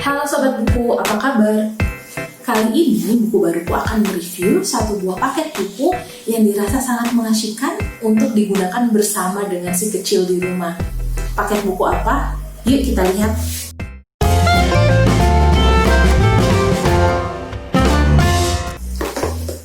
Halo Sobat Buku, apa kabar? Kali ini buku baruku akan mereview satu buah paket buku yang dirasa sangat mengasyikkan untuk digunakan bersama dengan si kecil di rumah. Paket buku apa? Yuk kita lihat.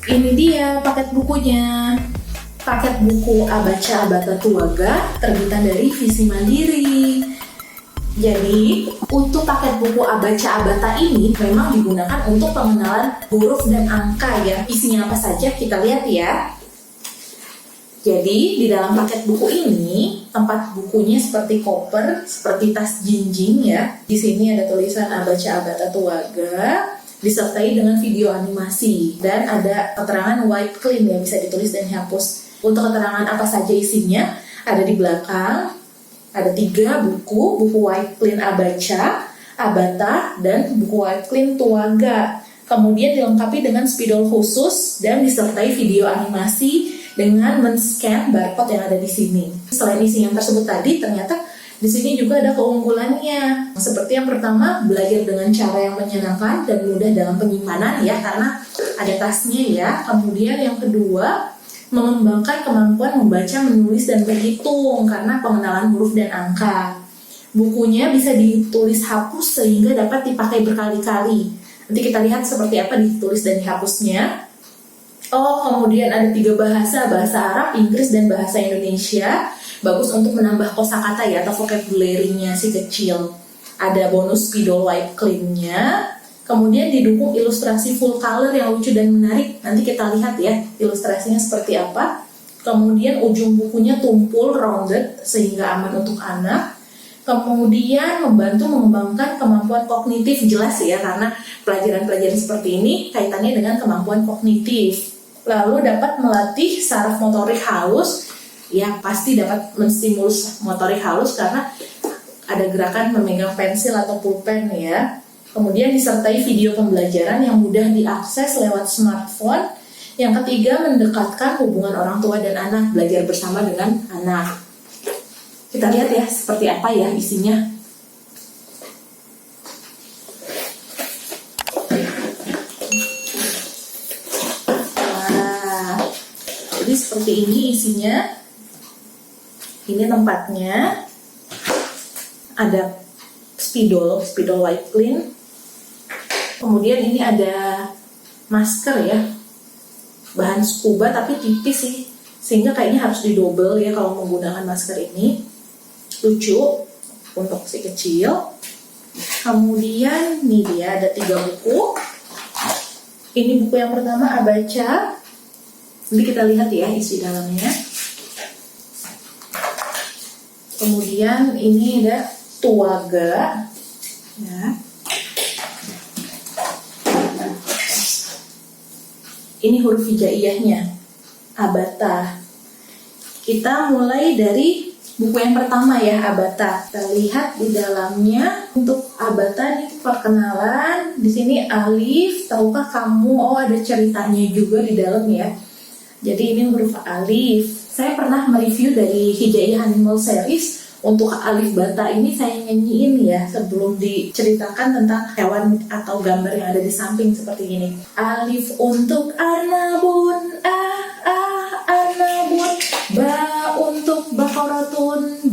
Ini dia paket bukunya. Paket buku Abaca Abata Tuaga terbitan dari Visi Mandiri. Jadi, untuk paket buku Abaca Abata ini memang digunakan untuk pengenalan huruf dan angka ya. Isinya apa saja kita lihat ya. Jadi, di dalam paket buku ini, tempat bukunya seperti koper, seperti tas jinjing ya. Di sini ada tulisan Abaca Abata Tuaga, disertai dengan video animasi. Dan ada keterangan wipe clean ya, bisa ditulis dan dihapus. Untuk keterangan apa saja isinya, ada di belakang. Ada 3 buku White Clean Abaca, Abata, dan buku White Clean Tuaga. Kemudian dilengkapi dengan spidol khusus dan disertai video animasi dengan men-scan barcode yang ada di sini. Selain isi yang tersebut tadi, ternyata di sini juga ada keunggulannya. Seperti yang pertama, belajar dengan cara yang menyenangkan dan mudah dalam penyimpanan ya, karena ada tasnya ya. Kemudian yang kedua, mengembangkan kemampuan membaca, menulis, dan berhitung karena pengenalan huruf dan angka. Bukunya bisa ditulis hapus sehingga dapat dipakai berkali-kali. Nanti kita lihat seperti apa ditulis dan dihapusnya. Kemudian ada 3 bahasa, bahasa Arab, Inggris, dan bahasa Indonesia. Bagus untuk menambah kosakata ya, atau vocabulary-nya si kecil. Ada bonus spidol wipe clean-nya. Kemudian didukung ilustrasi full color yang lucu dan menarik. Nanti kita lihat ya ilustrasinya seperti apa. Kemudian ujung bukunya tumpul, rounded, sehingga aman untuk anak. Kemudian membantu mengembangkan kemampuan kognitif, jelas ya, karena pelajaran-pelajaran seperti ini kaitannya dengan kemampuan kognitif. Lalu dapat melatih saraf motorik halus, ya pasti dapat menstimulus motorik halus karena ada gerakan memegang pensil atau pulpen ya. Kemudian disertai video pembelajaran yang mudah diakses lewat smartphone. Yang ketiga, mendekatkan hubungan orang tua dan anak, belajar bersama dengan anak. Kita lihat ya seperti apa ya isinya. Nah, jadi seperti ini isinya. Ini tempatnya. Ada spidol wipe clean. Kemudian ini ada masker ya, bahan scuba tapi tipis sih, sehingga kayaknya harus didobel ya kalau menggunakan masker ini. Lucu untuk si kecil. Kemudian nih dia ada 3 buku. Ini buku yang pertama Abaca. Nanti kita lihat ya isi dalamnya. Kemudian ini ada Tuaga ya. Ini huruf hijaiyahnya, Abata. Kita mulai dari buku yang pertama ya, Abata. Kita lihat di dalamnya untuk Abata ini perkenalan. Di sini alif, tahukah kamu? Ada ceritanya juga di dalam ya. Jadi ini huruf alif. Saya pernah mereview dari Hijaiyah Animal Series. Untuk alif bata ini saya nyanyiin ya sebelum diceritakan tentang hewan atau gambar yang ada di samping seperti ini. Alif untuk arnabun, arnabun. Ba untuk bakorotun,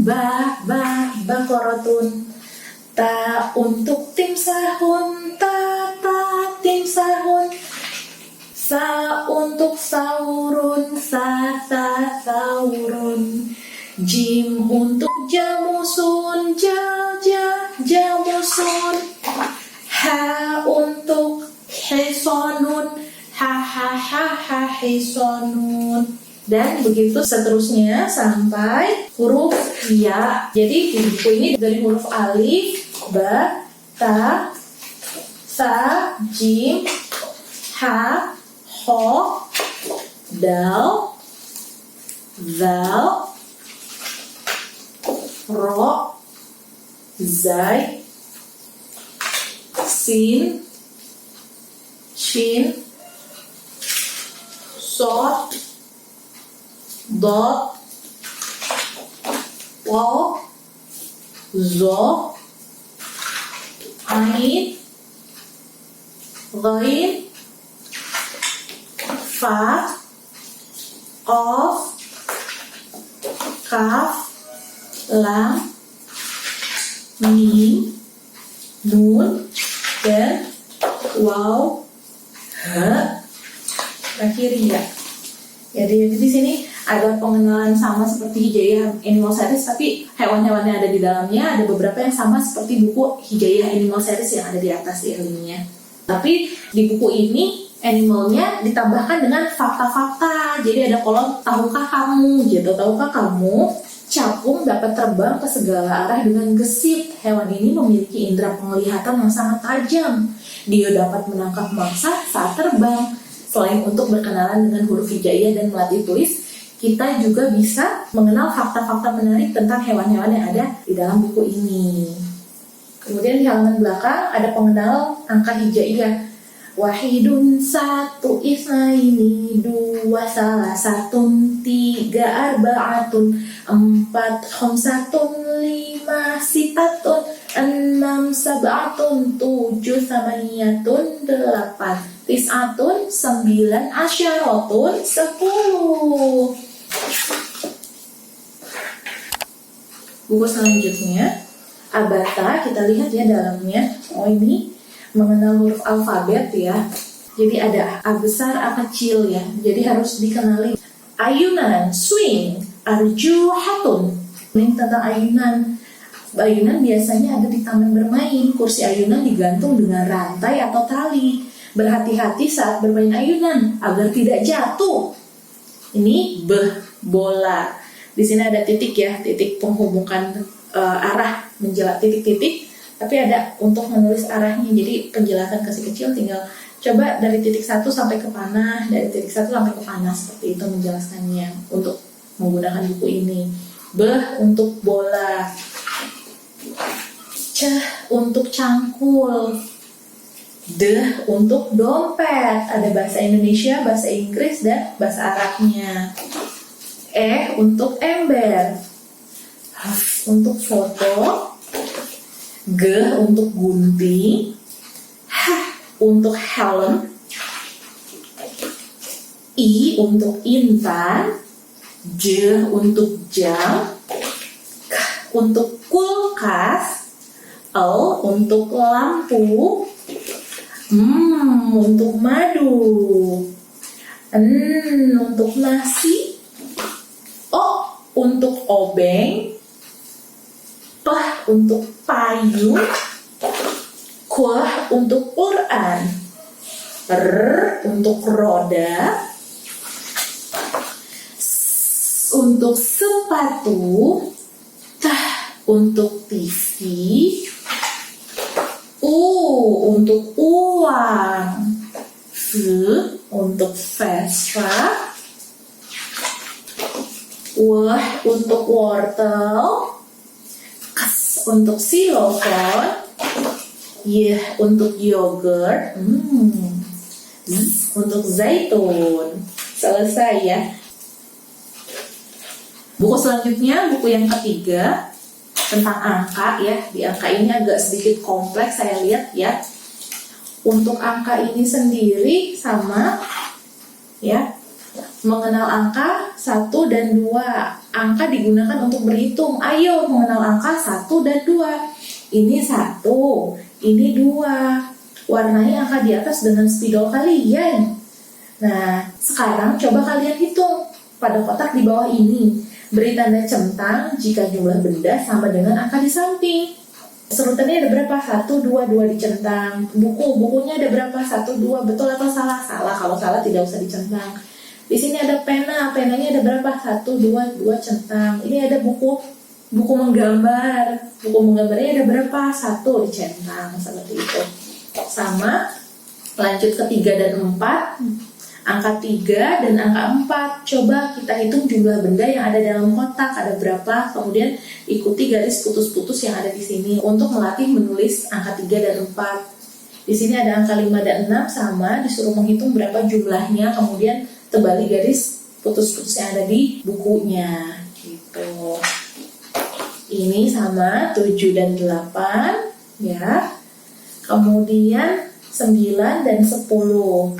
bakorotun. Ta untuk timsahun, timsahun. Sa untuk saurun, saurun. Jim untuk jamusun, jamusun. Ha untuk hisonun, hisonun. Dan begitu seterusnya sampai huruf ya. Jadi di buku ini dari huruf alif, ba, ta, sa, jim, ha, ho, dal, zal, ro, zai, sin, shin, sod, dot, waw, zo, Ain, Ghain, Fa, Qaf, Kaf, Lam, Mim, Nun, dan Waw, Ha, terakhir ya. Jadi di sini ada pengenalan sama seperti Hijaiyah Animal Series, tapi hewan-hewan yang ada di dalamnya ada beberapa yang sama seperti buku Hijaiyah Animal Series yang ada di atas ilmunya. Tapi di buku ini animalnya ditambahkan dengan fakta-fakta. Jadi ada kolom tahukah kamu gitu. Tahukah kamu capung dapat terbang ke segala arah dengan gesit. Hewan ini memiliki indera penglihatan yang sangat tajam. Dia dapat menangkap mangsa saat terbang. Selain untuk berkenalan dengan huruf hijaiyah dan melatih tulis, kita juga bisa mengenal fakta-fakta menarik tentang hewan-hewan yang ada di dalam buku ini. Kemudian di halaman belakang ada pengenal angka hijaiyah. Wahidun, satu, isnaini, dua, salah satun, tiga, arbaatun, empat, khamsatun, lima, sitatun, enam, sab'atun, tujuh, samaniyatun, delapan, tis'atun, sembilan, asyaratun, 10. Buku selanjutnya Abata, kita lihat ya dalamnya. Oh, ini mengenal huruf alfabet ya. Jadi ada A besar, A kecil ya. Jadi harus dikenali. Ayunan, swing, arju, hatun. Ini tentang ayunan. Ayunan biasanya ada di taman bermain. Kursi ayunan digantung dengan rantai atau tali. Berhati-hati saat bermain ayunan agar tidak jatuh. Ini bola. Di sini ada titik ya, titik penghubungkan arah, menjelat titik-titik. Tapi ada untuk menulis arahnya. Jadi penjelasan kasih kecil tinggal coba dari titik 1 sampai ke panah, dari titik 1 sampai ke panah, seperti itu menjelaskannya untuk menggunakan buku ini. Untuk bola. C untuk cangkul. D untuk dompet. Ada bahasa Indonesia, bahasa Inggris, dan bahasa Arabnya. E untuk ember. H untuk foto. G untuk gunting. H untuk helm. I untuk intan. J untuk jam. K untuk kulkas. L untuk lampu. M untuk madu. N untuk nasi. O untuk obeng. P untuk payung. Q untuk Quran. R untuk roda. S untuk sepatu. T untuk TV. U untuk uang. V untuk Vespa. W untuk wortel. Kes untuk silofon. Y untuk yogurt. Z untuk zaitun. Selesai ya. Buku selanjutnya, buku yang ketiga tentang angka ya. Di angka ini agak sedikit kompleks saya lihat ya. Untuk angka ini sendiri sama ya. Mengenal angka 1 dan 2. Angka digunakan untuk berhitung. Ayo mengenal angka 1 dan 2. Ini 1, ini 2. Warnai angka di atas dengan spidol kalian. Nah, sekarang coba kalian hitung pada kotak di bawah ini. Beri tanda centang jika jumlah benda sama dengan angka di samping. Serutannya ada berapa? 1, 2, 2 dicentang. Bukunya ada berapa? 1, 2, betul atau salah? Salah, kalau salah tidak usah dicentang. Di sini ada penanya ada berapa? 1, 2, 2 centang. Ini ada buku menggambar. Buku menggambarnya ada berapa? 1 dicentang, seperti itu. Sama, lanjut ke 3 dan 4. Angka 3 dan angka 4. Coba kita hitung jumlah benda yang ada dalam kotak. Ada berapa? Kemudian ikuti garis putus-putus yang ada di sini untuk melatih menulis angka 3 dan 4. Di sini ada angka 5 dan 6 sama, disuruh menghitung berapa jumlahnya, kemudian tebali garis putus-putus yang ada di bukunya. Gitu. Ini sama 7 dan 8 ya. kemudian 9 dan 10.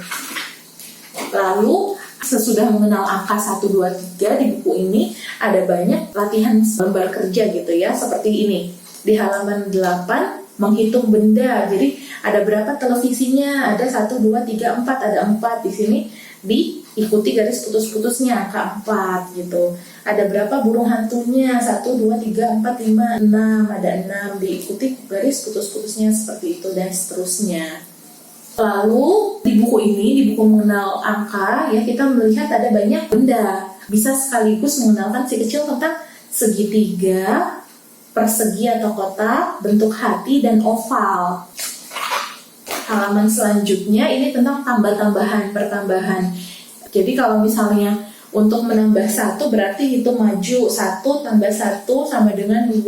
Lalu sesudah mengenal angka 1, 2, 3 di buku ini ada banyak latihan lembar kerja gitu ya, seperti ini. Di halaman 8 menghitung benda. Jadi ada berapa televisinya? Ada 1, 2, 3, 4, ada 4 di sini. Diikuti garis putus-putusnya angka 4 gitu. Ada berapa burung hantunya? 1, 2, 3, 4, 5, 6, ada 6. Diikuti garis putus-putusnya seperti itu dan seterusnya. Lalu di buku ini, di buku mengenal angka ya, kita melihat ada banyak benda. Bisa sekaligus mengenalkan si kecil tentang segitiga, persegi atau kotak, bentuk hati, dan oval. Halaman selanjutnya ini tentang tambah-tambahan, pertambahan. Jadi kalau misalnya untuk menambah 1 berarti hitung maju. 1 tambah 1 sama dengan 2.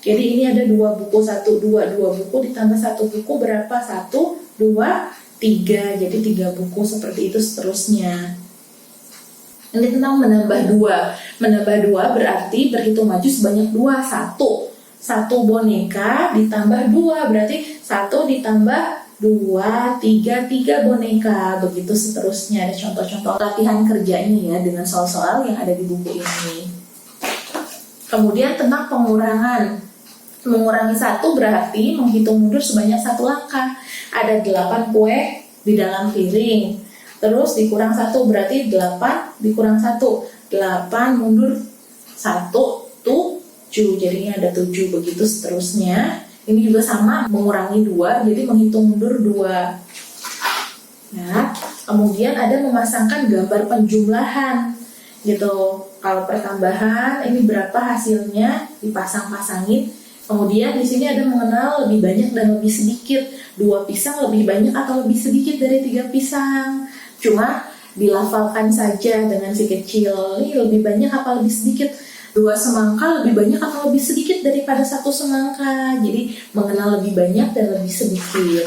Jadi ini ada 2 buku, 1, 2 buku ditambah 1 buku berapa? 1, 2, 3. Jadi 3 buku seperti itu seterusnya. Ini tentang menambah 2. Menambah 2 berarti berhitung maju sebanyak 2. 1 boneka ditambah 2 berarti 1 ditambah 2, 3 boneka. Begitu seterusnya. Ada contoh-contoh latihan kerjanya ya dengan soal-soal yang ada di buku ini. Kemudian tentang pengurangan. Mengurangi 1 berarti menghitung mundur sebanyak 1 langkah. Ada 8 kue di dalam piring. Terus dikurang 1 berarti 8 dikurang 1. 8 mundur 1, 7. Jadinya ada 7, begitu seterusnya. Ini juga sama, mengurangi 2, jadi menghitung mundur 2. Ya. Kemudian ada memasangkan gambar penjumlahan. Gitu. Kalau pertambahan, ini berapa hasilnya, dipasang-pasangin. Kemudian di sini ada mengenal lebih banyak dan lebih sedikit. 2 pisang lebih banyak atau lebih sedikit dari 3 pisang. Cuma dilafalkan saja dengan si kecil. Ini lebih banyak apa lebih sedikit? 2 semangka lebih banyak atau lebih sedikit daripada 1 semangka. Jadi mengenal lebih banyak dan lebih sedikit.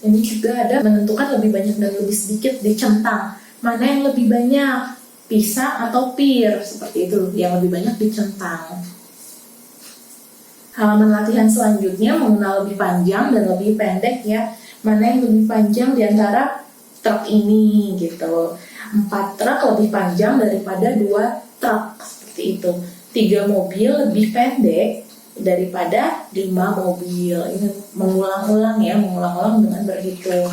Ini juga ada menentukan lebih banyak dan lebih sedikit dicentang. Mana yang lebih banyak? Pisang atau pir? Seperti itu. Yang lebih banyak dicentang. Halaman latihan selanjutnya mengenal lebih panjang dan lebih pendek ya. Mana yang lebih panjang di antara truk ini gitu. 4 truk lebih panjang daripada 2 truk seperti itu. 3 mobil lebih pendek daripada 5 mobil. Ini mengulang-ulang ya, mengulang-ulang dengan berhitung.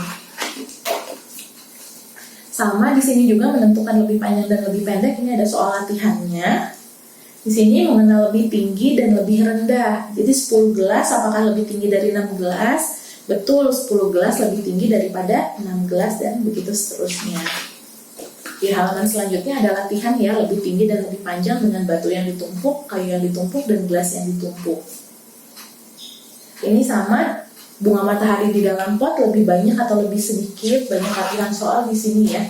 Sama di sini juga menentukan lebih panjang dan lebih pendek. Ini ada soal latihannya. Di sini mengenal lebih tinggi dan lebih rendah. Jadi 10 gelas apakah lebih tinggi dari 6 gelas? Betul, 10 gelas lebih tinggi daripada 6 gelas dan begitu seterusnya. Di halaman selanjutnya ada latihan ya, lebih tinggi dan lebih panjang dengan batu yang ditumpuk, kayu yang ditumpuk, dan gelas yang ditumpuk. Ini sama, bunga matahari di dalam pot lebih banyak atau lebih sedikit, banyak latihan soal di sini ya.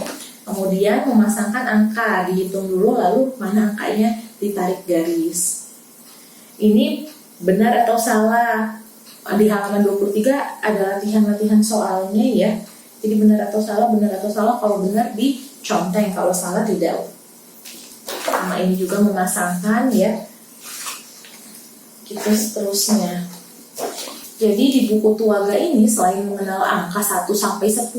Kemudian memasangkan angka, dihitung dulu lalu mana angkanya ditarik garis. Ini benar atau salah. Di halaman 23 ada latihan-latihan soalnya ya. Jadi benar atau salah, kalau benar diconteng, kalau salah tidak. Sama ini juga memasangkan ya. Gitu seterusnya. Jadi di buku Tuaga ini selain mengenal angka 1 sampai 10,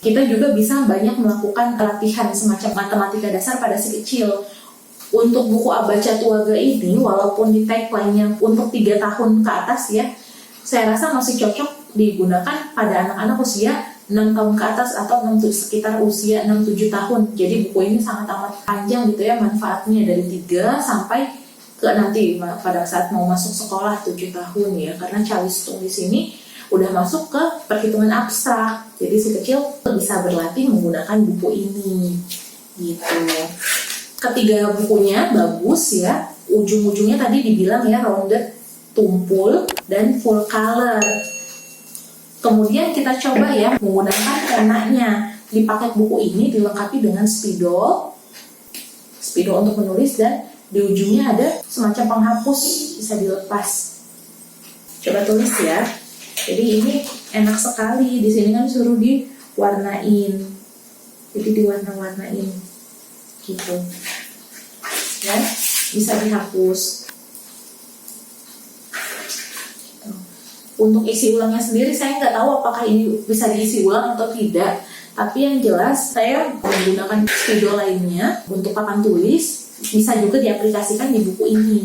kita juga bisa banyak melakukan latihan semacam matematika dasar pada si kecil. Untuk buku Abaca Tuaga ini, walaupun di tagline-nya untuk 3 tahun ke atas ya, saya rasa masih cocok digunakan pada anak-anak usia 6 tahun ke atas atau sekitar usia 6-7 tahun. Jadi buku ini sangat amat panjang gitu ya manfaatnya, dari 3 sampai ke nanti pada saat mau masuk sekolah 7 tahun ya, karena Calistung di sini udah masuk ke perhitungan abstrak. Jadi si kecil bisa berlatih menggunakan buku ini gitu. Ketiga bukunya bagus ya. Ujung-ujungnya tadi dibilang ya rounded, tumpul, dan full color. Kemudian kita coba ya menggunakan penanya. Di paket buku ini dilengkapi dengan spidol untuk menulis, dan di ujungnya ada semacam penghapus, bisa dilepas. Coba tulis ya. Jadi ini enak sekali. Di sini kan suruh diwarnain. Jadi diwarna-warnain gitu. Ya, bisa dihapus. Untuk isi ulangnya sendiri saya nggak tahu apakah ini bisa diisi ulang atau tidak. Tapi yang jelas saya menggunakan spidol lainnya untuk papan tulis, bisa juga diaplikasikan di buku ini.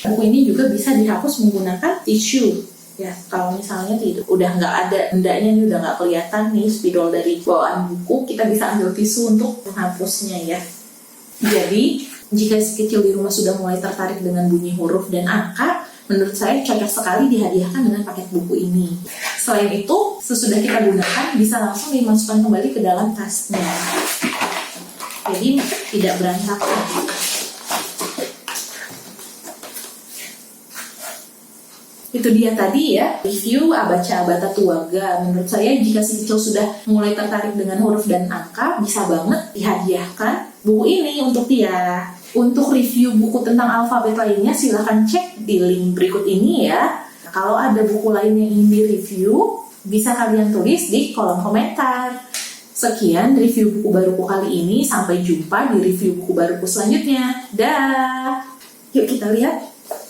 Buku ini juga bisa dihapus menggunakan tisu. Ya, kalau misalnya udah nggak ada bendanya nih, udah nggak kelihatan nih spidol dari bawaan buku, kita bisa ambil tisu untuk menghapusnya ya. Jadi, jika si kecil di rumah sudah mulai tertarik dengan bunyi huruf dan angka, menurut saya cocok sekali dihadiahkan dengan paket buku ini. Selain itu, sesudah kita gunakan, bisa langsung dimasukkan kembali ke dalam tasnya. Jadi, tidak berantakan. Itu dia tadi ya, review Abaca Abata Tuaga. Menurut saya jika si kecil sudah mulai tertarik dengan huruf dan angka, bisa banget dihadiahkan buku ini untuk dia. Untuk review buku tentang alfabet lainnya, silahkan cek di link berikut ini ya. Kalau ada buku lain yang ingin direview, bisa kalian tulis di kolom komentar. Sekian review buku baruku kali ini, sampai jumpa di review buku baruku selanjutnya. Dah! Yuk kita lihat.